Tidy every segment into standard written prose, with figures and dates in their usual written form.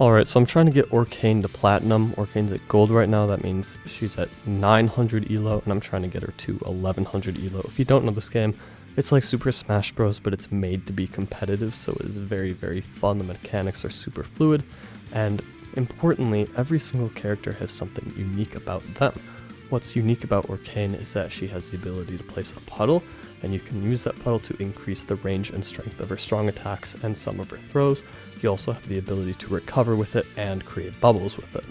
Alright, so I'm trying to get Orcane to Platinum. Orcane's at Gold right now, that means she's at 900 elo, and I'm trying to get her to 1100 elo. If you don't know this game, it's like Super Smash Bros, but it's made to be competitive, so it is very, very fun. The mechanics are super fluid, and importantly, every single character has something unique about them. What's unique about Orcane is that she has the ability to place a puddle, and you can use that puddle to increase the range and strength of her strong attacks and some of her throws. You also have the ability to recover with it and create bubbles with it.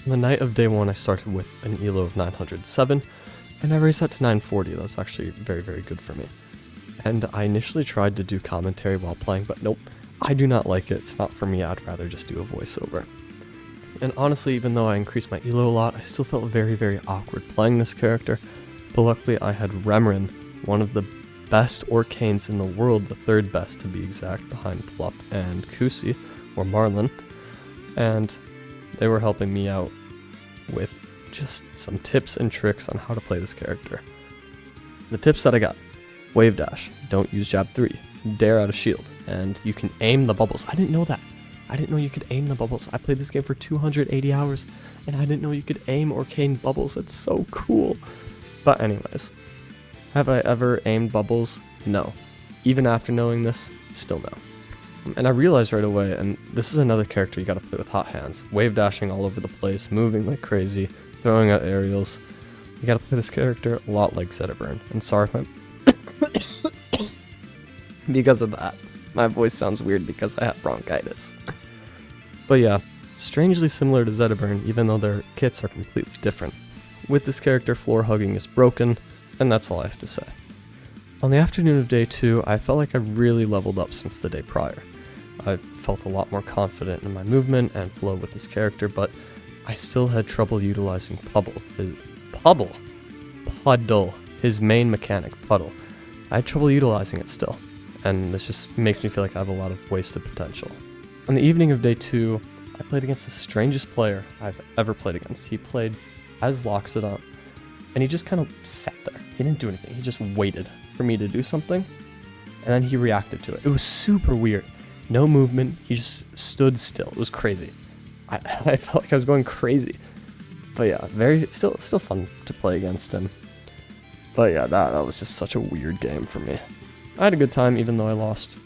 On the night of day 1, I started with an elo of 907, and I raised that to 940. That was actually very, very good for me. And I initially tried to do commentary while playing, but nope, I do not like it. It's not for me. I'd rather just do a voiceover. And honestly, even though I increased my elo a lot, I still felt very, very awkward playing this character. But luckily I had Remrin, one of the best Orcanes in the world, the third best to be exact, behind Plup and Kusi, or Marlin. And they were helping me out with just some tips and tricks on how to play this character. The tips that I got: Wave Dash, don't use Jab 3, Dare out of shield, and you can aim the bubbles. I didn't know that. I didn't know you could aim the bubbles. I played this game for 280 hours, and I didn't know you could aim Orcane bubbles. It's so cool. But anyways, have I ever aimed bubbles? No. Even after knowing this, still no. And I realized right away, and this is another character you gotta play with hot hands, wave dashing all over the place, moving like crazy, throwing out aerials. You gotta play this character a lot like Zetaburn. And sorry if I'm because of that. My voice sounds weird because I have bronchitis. But yeah, strangely similar to Zetaburn, even though their kits are completely different. With this character, floor hugging is broken, and that's all I have to say. On the afternoon of day 2, I felt like I really leveled up since the day prior. I felt a lot more confident in my movement and flow with this character, but I still had trouble utilizing Puddle, his main mechanic, Puddle. I had trouble utilizing it still, and this just makes me feel like I have a lot of wasted potential. On the evening of day 2, I played against the strangest player I've ever played against. He played as Loxodon, and he just kind of sat there. He didn't do anything. He just waited for me to do something, and then he reacted to it. It was super weird. No movement. He just stood still. It was crazy. I felt like I was going crazy. But yeah, still fun to play against him. But yeah, that was just such a weird game for me. I had a good time even though I lost.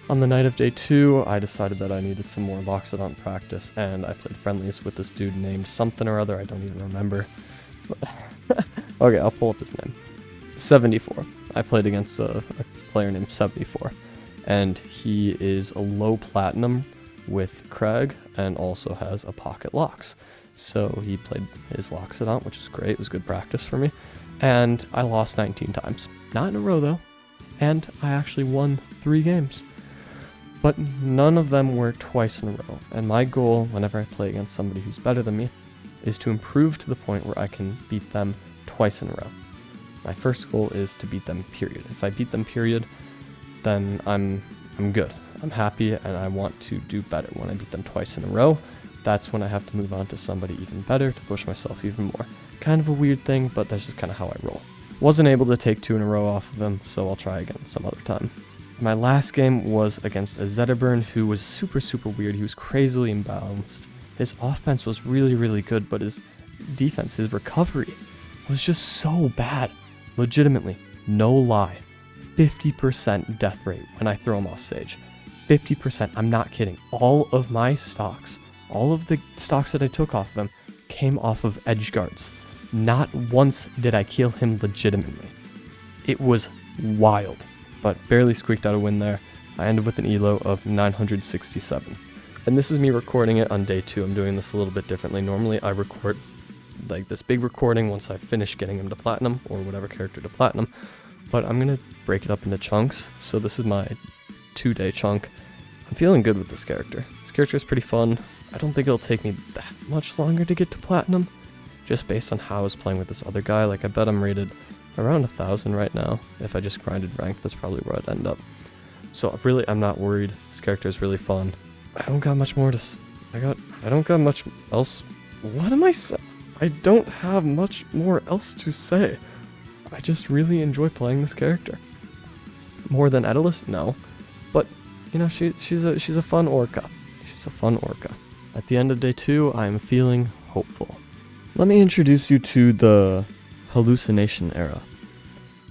On the night of day 2, I decided that I needed some more Loxodon practice, and I played friendlies with this dude named something or other, I don't even remember. Okay, I'll pull up his name. 74. I played against a player named 74, and he is a low platinum with Craig, and also has a pocket Lox. So he played his Loxodon, which was great, it was good practice for me, and I lost 19 times. Not in a row though, and I actually won 3 games. But none of them were twice in a row, and my goal whenever I play against somebody who's better than me is to improve to the point where I can beat them twice in a row. My first goal is to beat them, period. If I beat them, period, then I'm good. I'm happy, and I want to do better. When I beat them twice in a row, that's when I have to move on to somebody even better to push myself even more. Kind of a weird thing, but that's just kind of how I roll. Wasn't able to take 2 in a row off of him, so I'll try again some other time. My last game was against a Zetaburn who was super, super weird. He was crazily imbalanced. His offense was really, really good, but his defense, his recovery, was just so bad. Legitimately, no lie, 50% death rate when I throw him off stage. 50%, I'm not kidding. All of my stocks, all of the stocks that I took off of him came off of edge guards. Not once did I kill him legitimately. It was wild. But barely squeaked out a win there. I ended with an elo of 967. And this is me recording it on day 2. I'm doing this a little bit differently. Normally I record like this big recording once I finish getting him to platinum, or whatever character to platinum. But I'm going to break it up into chunks. So this is my 2-day chunk. I'm feeling good with this character. This character is pretty fun. I don't think it'll take me that much longer to get to platinum, just based on how I was playing with this other guy. Like, I bet I'm rated around 1,000 right now. If I just grinded ranked, that's probably where I'd end up. So really, I'm not worried. This character is really fun. I don't got much more to I don't got much else. What am I saying? I don't have much more else to say. I just really enjoy playing this character. More than Edalus? No. But, you know, she's a fun orca. She's a fun orca. At the end of day 2, I'm feeling hopeful. Let me introduce you to the hallucination era.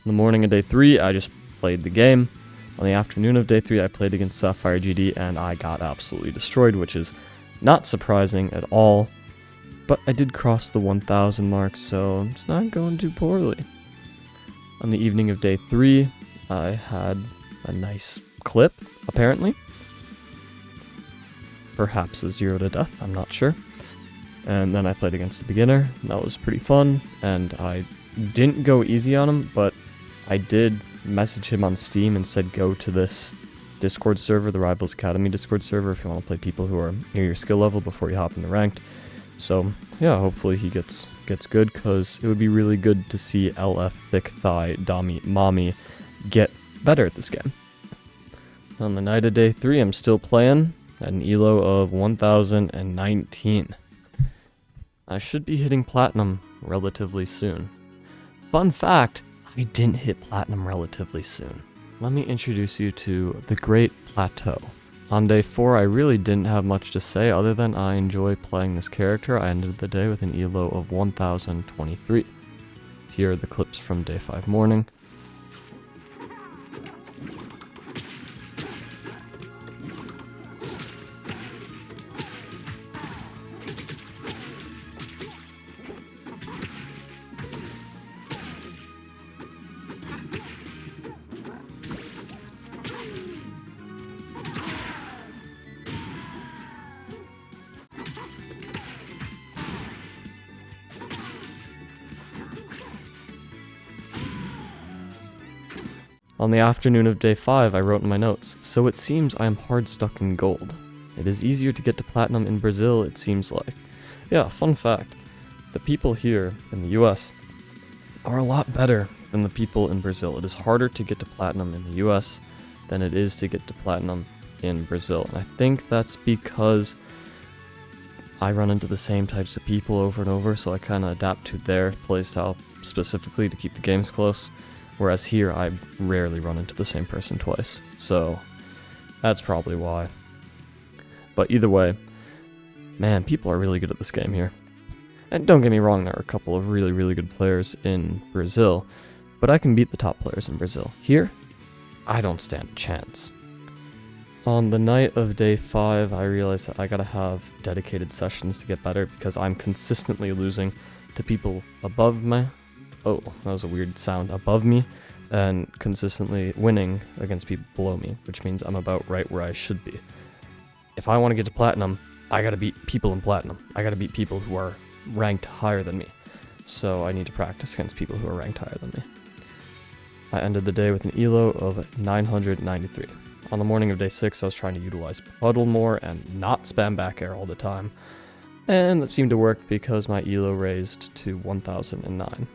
In the morning of day 3, I just played the game. On the afternoon of day 3, I played against Sapphire GD, and I got absolutely destroyed, which is not surprising at all. But I did cross the 1,000 mark, so it's not going too poorly. On the evening of day 3, I had a nice clip, apparently. Perhaps a 0 to death, I'm not sure. And then I played against a beginner, and that was pretty fun, and I didn't go easy on him, but I did message him on Steam and said go to this Discord server, the Rivals Academy Discord server, if you want to play people who are near your skill level before you hop into ranked. So yeah, hopefully he gets good, because it would be really good to see LF Thick Thigh Dami Mommy get better at this game. On the night of day 3, I'm still playing at an elo of 1019. I should be hitting platinum relatively soon. Fun fact, I didn't hit platinum relatively soon. Let me introduce you to the Great Plateau. On day 4, I really didn't have much to say other than I enjoy playing this character. I ended the day with an elo of 1023. Here are the clips from day 5 morning. On the afternoon of day 5, I wrote in my notes, so it seems I am hard stuck in gold. It is easier to get to platinum in Brazil, it seems like. Yeah, fun fact, the people here in the US are a lot better than the people in Brazil. It is harder to get to platinum in the US than it is to get to platinum in Brazil. And I think that's because I run into the same types of people over and over, so I kind of adapt to their playstyle specifically to keep the games close. Whereas here, I rarely run into the same person twice. So, that's probably why. But either way, man, people are really good at this game here. And don't get me wrong, there are a couple of really, really good players in Brazil, but I can beat the top players in Brazil. Here, I don't stand a chance. On the night of day 5, I realized that I gotta have dedicated sessions to get better, because I'm consistently losing to people above me. Oh, that was a weird sound. Above me, and consistently winning against people below me, which means I'm about right where I should be. If I want to get to platinum, I gotta beat people in platinum. I gotta beat people who are ranked higher than me. So I need to practice against people who are ranked higher than me. I ended the day with an elo of 993. On the morning of day 6, I was trying to utilize puddle more and not spam back air all the time. And that seemed to work because my elo raised to 1009.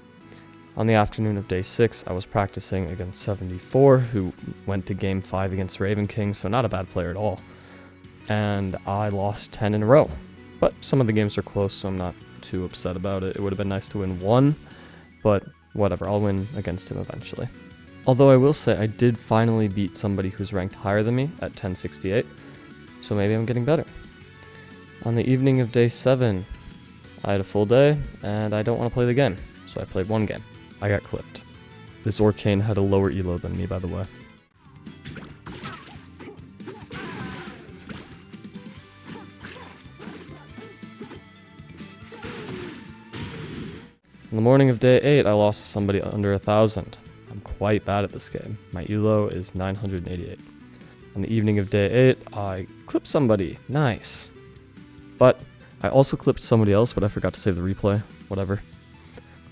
On the afternoon of day 6, I was practicing against 74, who went to game 5 against Raven King, so not a bad player at all. And I lost 10 in a row. But some of the games are close, so I'm not too upset about it. It would have been nice to win one, but whatever, I'll win against him eventually. Although I will say I did finally beat somebody who's ranked higher than me at 1068, so maybe I'm getting better. On the evening of day 7, I had a full day, and I don't want to play the game, so I played one game. I got clipped. This Orcane had a lower elo than me, by the way. In the morning of day 8, I lost to somebody under 1,000. I'm quite bad at this game. My elo is 988. On the evening of day 8, I clipped somebody. Nice. But I also clipped somebody else, but I forgot to save the replay. Whatever.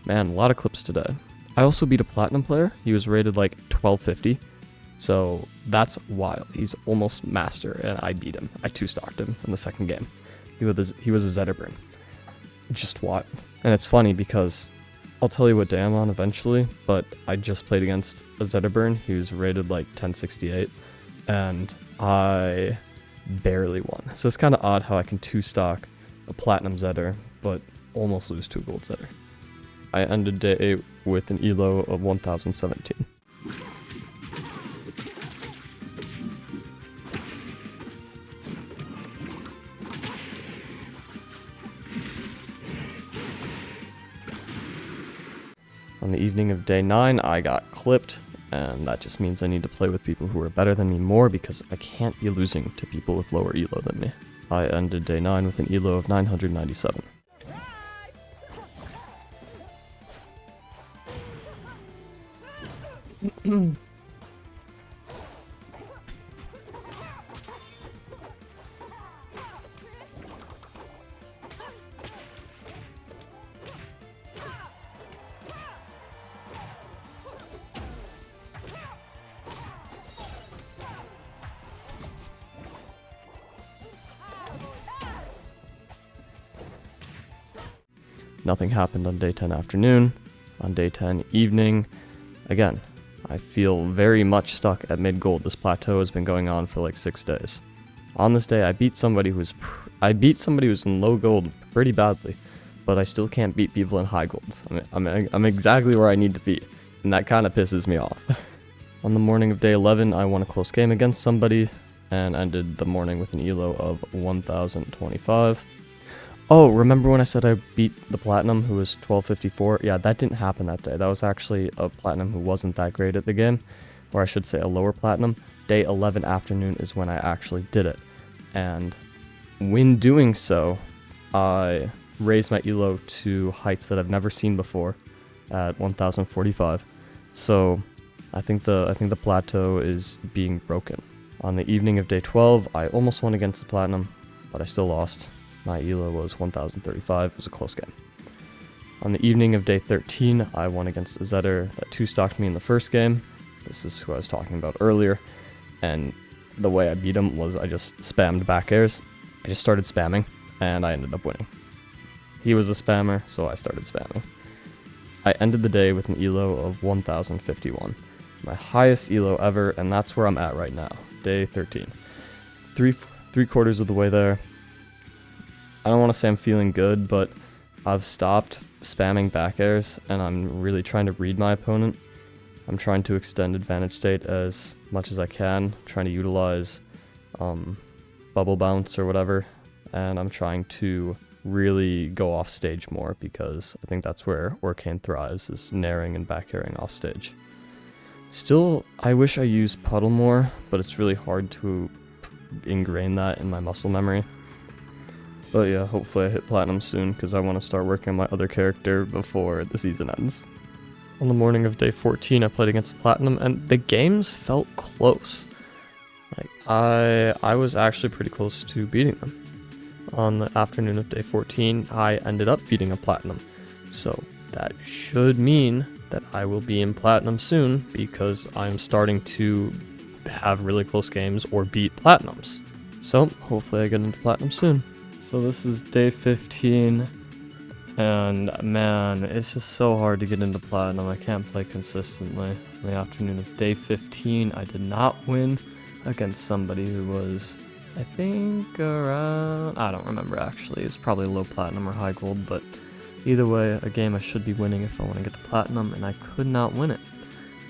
Man, a lot of clips today. I also beat a platinum player. He was rated like 1250. So that's wild. He's almost master, and I beat him. I 2-stocked him in the second game. He was a Zetterburn. Just wild. And it's funny because I'll tell you what day I'm on eventually, but I just played against a Zetterburn. He was rated like 1068, and I barely won. So it's kind of odd how I can 2-stock a platinum Zetter, but almost lose to a gold Zetter. I ended day 8 with an elo of 1017. On the evening of day 9, I got clipped, and that just means I need to play with people who are better than me more because I can't be losing to people with lower elo than me. I ended day 9 with an elo of 997. Nothing happened on day 10 afternoon. On day 10 evening, again, I feel very much stuck at mid-gold. This plateau has been going on for like 6 days. On this day, I beat somebody who's in low gold pretty badly, but I still can't beat people in high golds. I'm exactly where I need to be, and that kind of pisses me off. On the morning of day 11, I won a close game against somebody, and ended the morning with an elo of 1025. Oh, remember when I said I beat the platinum who was 1254? Yeah, that didn't happen that day. That was actually a platinum who wasn't that great at the game, or I should say a lower platinum. Day 11 afternoon is when I actually did it. And when doing so, I raised my elo to heights that I've never seen before at 1045. So I think the plateau is being broken. On the evening of day 12, I almost won against the platinum, but I still lost. My elo was 1035, it was a close game. On the evening of day 13, I won against a Zetter that 2-stocked me in the first game. This is who I was talking about earlier, and the way I beat him was I just spammed back airs. I just started spamming, and I ended up winning. He was a spammer, so I started spamming. I ended the day with an elo of 1051, my highest elo ever, and that's where I'm at right now, day 13. Three quarters of the way there. I don't want to say I'm feeling good, but I've stopped spamming back airs, and I'm really trying to read my opponent. I'm trying to extend advantage state as much as I can, trying to utilize bubble bounce or whatever, and I'm trying to really go off stage more because I think that's where Orcane thrives, is naring and back airing off stage. Still, I wish I used puddle more, but it's really hard to ingrain that in my muscle memory. But yeah, hopefully I hit platinum soon because I want to start working on my other character before the season ends. On the morning of day 14, I played against platinum, and the games felt close. Like I was actually pretty close to beating them. On the afternoon of day 14, I ended up beating a platinum. So that should mean that I will be in platinum soon because I'm starting to have really close games or beat platinums. So hopefully I get into platinum soon. So this is day 15, and man, it's just so hard to get into platinum. I can't play consistently. On the afternoon of day 15, I did not win against somebody who was, I think, around, I don't remember actually. It was probably low platinum or high gold, but either way, a game I should be winning if I want to get to platinum, and I could not win it.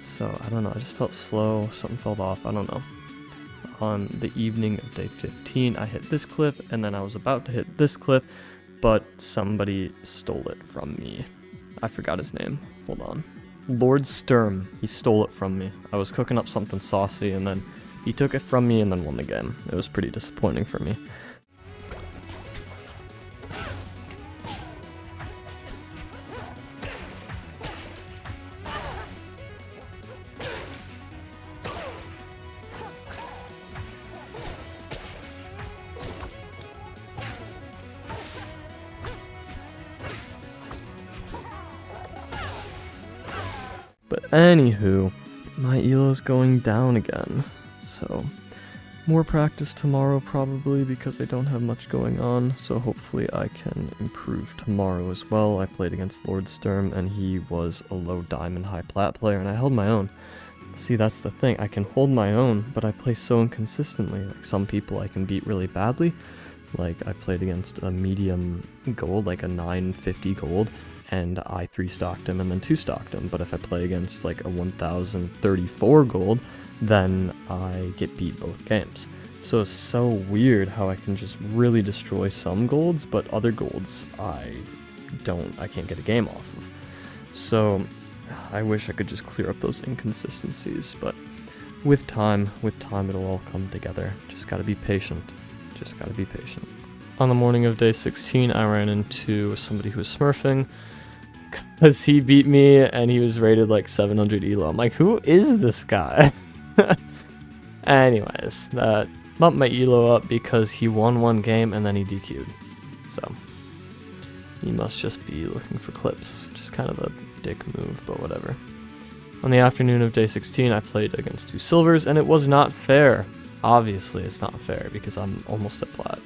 So I don't know, I just felt slow, something felt off, I don't know. On the evening of day 15, I hit this clip, and then I was about to hit this clip, but somebody stole it from me. I forgot his name. Hold on. Lord Sturm. He stole it from me. I was cooking up something saucy, and then he took it from me and then won the game. It was pretty disappointing for me. But anywho, my elo's going down again, so more practice tomorrow probably because I don't have much going on, so hopefully I can improve tomorrow as well. I played against Lord Sturm and he was a low diamond high plat player and I held my own, See, that's the thing. I can hold my own, but I play so inconsistently. Like, some people I can beat really badly. Like, I played against a medium gold, like a 950 gold, and I 3-stocked him and then 2-stocked him. But if I play against like a 1034 gold, then I get beat both games. So it's so weird how I can just really destroy some golds, but other golds I can't get a game off of. So I wish I could just clear up those inconsistencies, but with time it'll all come together. Just gotta be patient. On the morning of day 16, I ran into somebody who was smurfing, because he beat me and he was rated like 700 elo. I'm like, who is this guy? Anyways, that bumped my elo up because he won one game and then he DQ'd. So he must just be looking for clips. Just kind of a dick move, but whatever. On the afternoon of day 16, I played against 2 silvers, and it was not fair. Obviously, it's not fair because I'm almost at plat.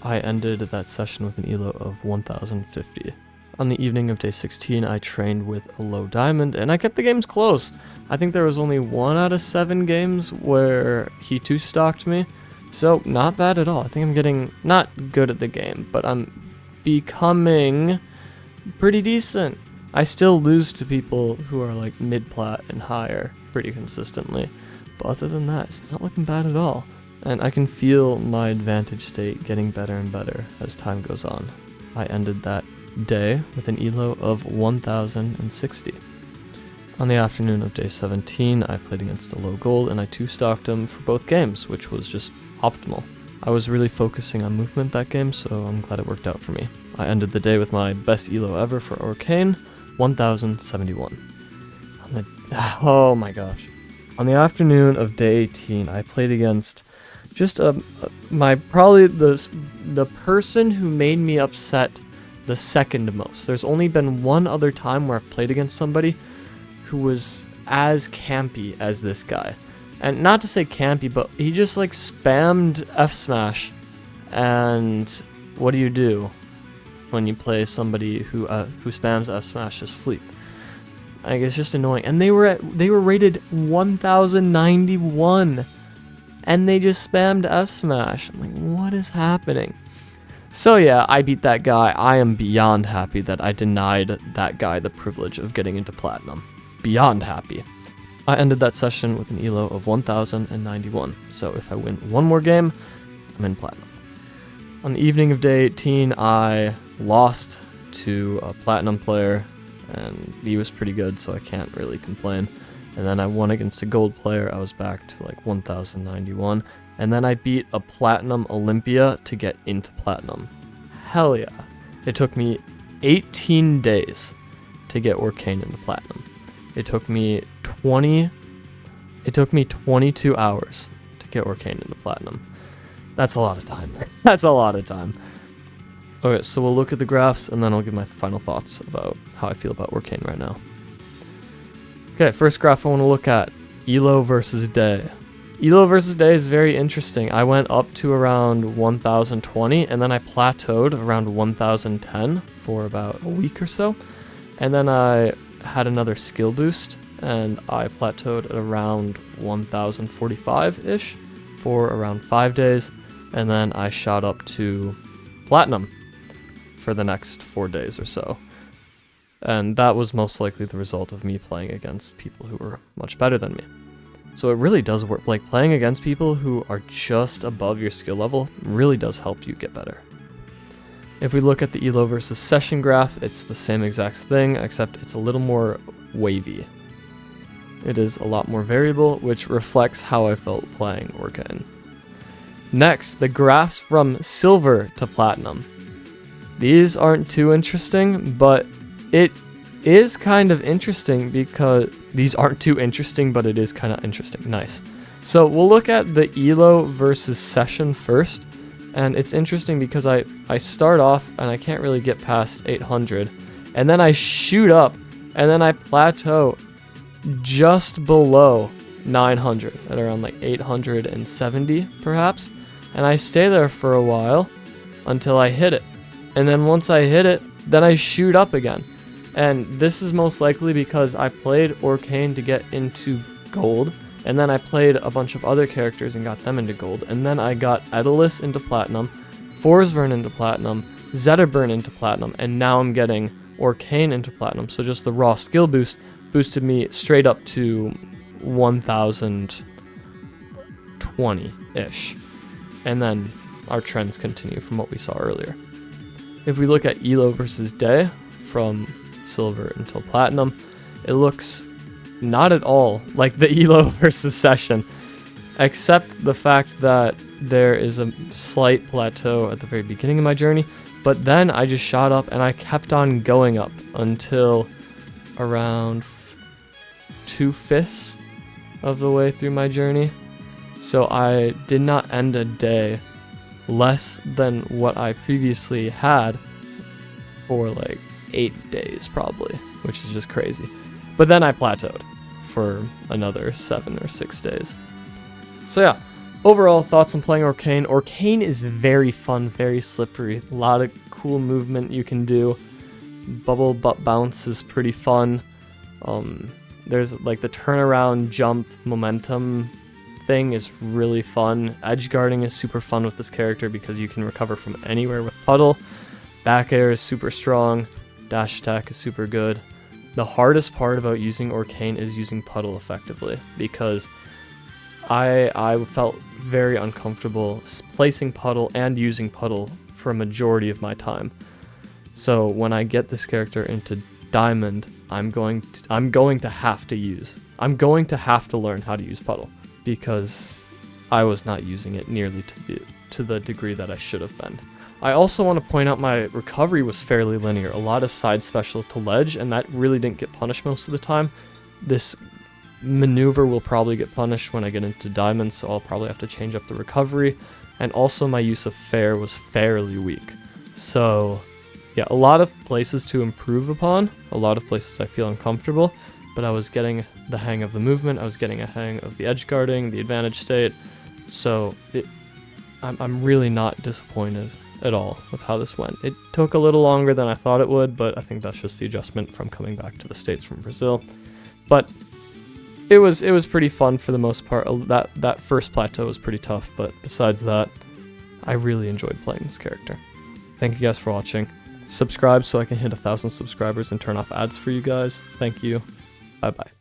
I ended that session with an elo of 1050. On the evening of day 16, I trained with a low diamond, and I kept the games close. I think there was only 1 out of 7 games where he 2-stocked me, so not bad at all. I think I'm getting not good at the game, but I'm becoming pretty decent. I still lose to people who are like mid-plat and higher pretty consistently, but other than that, it's not looking bad at all. And I can feel my advantage state getting better and better as time goes on. I ended that day with an elo of 1060. On the afternoon of day 17, I played against a low gold and I 2-stocked him for both games, which was just optimal. I was really focusing on movement that game, so I'm glad it worked out for me. I ended the day with my best elo ever for Orcane, 1071. Oh my gosh. On the afternoon of day 18, I played against just probably the person who made me upset the second most. There's only been one other time where I've played against somebody who was as campy as this guy. And not to say campy, but he just like spammed F smash. And what do you do when you play somebody who spams F smash as fleet? Like, it's just annoying. And they were rated 1091, and they just spammed F smash. I'm like, what is happening? So yeah, I beat that guy. I am beyond happy that I denied that guy the privilege of getting into platinum. Beyond happy. I ended that session with an elo of 1091. So if I win one more game, I'm in platinum. On the evening of day 18, I lost to a platinum player, and he was pretty good, so I can't really complain. And then I won against a gold player. I was back to like 1091. And then I beat a platinum Olympia to get into platinum. Hell yeah. It took me 18 days to get Orcane into platinum. It took me 22 hours to get Orcane into platinum. That's a lot of time. That's a lot of time. Okay, so we'll look at the graphs, and then I'll give my final thoughts about how I feel about Orcane right now. Okay, first graph I want to look at, elo versus day. Elo versus day is very interesting. I went up to around 1020, and then I plateaued around 1010 for about a week or so. And then I had another skill boost, and I plateaued at around 1045-ish for around 5 days. And then I shot up to platinum for the next 4 days or so. And that was most likely the result of me playing against people who were much better than me. So it really does work. Like, playing against people who are just above your skill level really does help you get better. If we look at the elo versus session graph, it's the same exact thing, except it's a little more wavy. It is a lot more variable, which reflects how I felt playing Orcane. Next, the graphs from silver to platinum. These aren't too interesting, but it is kind of interesting because these aren't too interesting, but it is kind of interesting. Nice. So we'll look at the elo versus session first. And it's interesting because I start off and I can't really get past 800. And then I shoot up and then I plateau just below 900 at around like 870 perhaps. And I stay there for a while until I hit it. And then once I hit it, then I shoot up again. And this is most likely because I played Orcane to get into gold, and then I played a bunch of other characters and got them into gold, and then I got Edalus into platinum, Forsburn into platinum, Zetterburn into platinum, and now I'm getting Orcane into platinum. So just the raw skill boost boosted me straight up to 1020-ish. And then our trends continue from what we saw earlier. If we look at Elo versus Day from silver until platinum, it looks not at all like the Elo versus session, except the fact that there is a slight plateau at the very beginning of my journey, but then I just shot up and I kept on going up until around 2/5 of the way through my journey. So I did not end a day less than what I previously had for like 8 days probably, which is just crazy. But then I plateaued for another 7 or 6 days. So yeah, overall thoughts on playing Orcane. Orcane is very fun, very slippery, a lot of cool movement you can do. Bubble butt bounce is pretty fun. There's like the turnaround jump momentum thing is really fun. Edge guarding is super fun with this character because you can recover from anywhere with puddle. Back air is super strong. Dash attack is super good. The hardest part about using Orcane is using puddle effectively, because I felt very uncomfortable placing puddle and using puddle for a majority of my time. So when I get this character into Diamond, I'm going to have to learn how to use puddle, because I was not using it nearly to the degree that I should have been. I also want to point out my recovery was fairly linear, a lot of side special to ledge, and that really didn't get punished most of the time. This maneuver will probably get punished when I get into Diamond, so I'll probably have to change up the recovery, and also my use of fair was fairly weak. So yeah, a lot of places to improve upon, a lot of places I feel uncomfortable, but I was getting the hang of the movement, I was getting a hang of the edge guarding, the advantage state, so I'm really not disappointed at all with how this went. It took a little longer than I thought it would, but I think that's just the adjustment from coming back to the States from Brazil. But it was pretty fun for the most part. That first plateau was pretty tough, but besides that, I really enjoyed playing this character. Thank you guys for watching. Subscribe so I can hit 1,000 subscribers and turn off ads for you guys. Thank you. Bye bye.